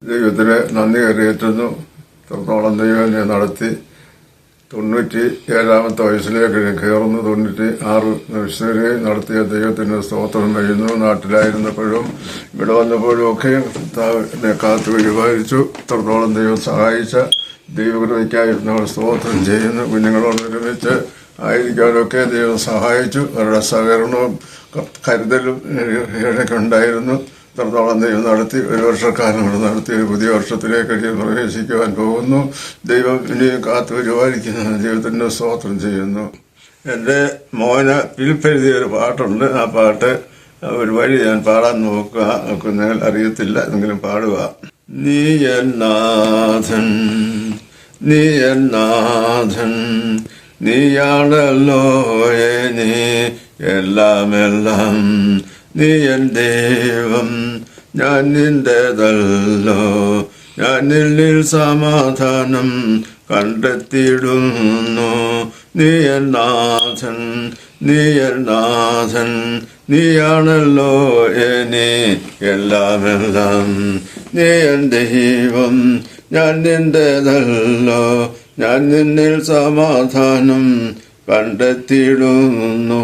ദൈവത്തിന് നന്ദി കരയേറ്റുന്നു. ഇത്രത്തോളം ദൈവം എന്നെ നടത്തി 97-ാമത്തെ വയസ്സിലേക്ക് കയറുന്നു. 96 വയസ്സുവരെ നടത്തിയ ദൈവത്തിന് സ്തോത്രം ചെയ്യുന്നു. നാട്ടിലായിരുന്നപ്പോഴും ഇവിടെ വന്നപ്പോഴും ഒക്കെ എന്നെ കാത്തു പരിപാലിച്ചു. ഇത്രത്തോളം ദൈവം സഹായിച്ച ദൈവകൃപയ്ക്കായി നമ്മൾ സ്തോത്രം ചെയ്യുന്നു. കുഞ്ഞുങ്ങളോട് ഒരുമിച്ച് ആയിരിക്കാനൊക്കെ ദൈവം സഹായിച്ചു. അവരുടെ സഹകരണവും കരുതലും ഇടയ്ക്കുണ്ടായിരുന്നു. ഇത്രത്തോളം ദൈവം നടത്തി. ഒരു വർഷക്കാലം കൂടെ നടത്തി ഒരു പുതിയ വർഷത്തിലേക്ക് പ്രവേശിക്കുവാൻ പോകുന്നു. ദൈവം ഇനിയും കാത്തു പരിപാലിക്കുന്ന ദൈവത്തിന്റെ സ്തോത്രം ചെയ്യുന്നു. എൻ്റെ മോന് ഫിലിപ്പെഴുതിയ ഒരു പാട്ടുണ്ട്. ആ പാട്ട് ഒരു വഴി ഞാൻ പാടാൻ നോക്കുന്നതിൽ അറിയത്തില്ല, എങ്കിലും പാടുക. നീ എന്നാഥൻ, നീ എന്നാഥൻ, നീയാണല്ലോ നീ എല്ലാം, നീ എൻ ദൈവം, ഞാൻ നിന്റേതല്ലോ, ഞാൻ നിന്നിൽ സമാധാനം കണ്ടെത്തിയിടുന്നു. നീ എന്നാഥൻ, നീ എന്നാഥൻ, നീയാണല്ലോ നീ എല്ലാം, നീ എൻ ദൈവം, ഞാൻ നിന്റേതല്ലോ, ഞാൻ നിന്നിൽ സമാധാനം കണ്ടെത്തിയിടുന്നു.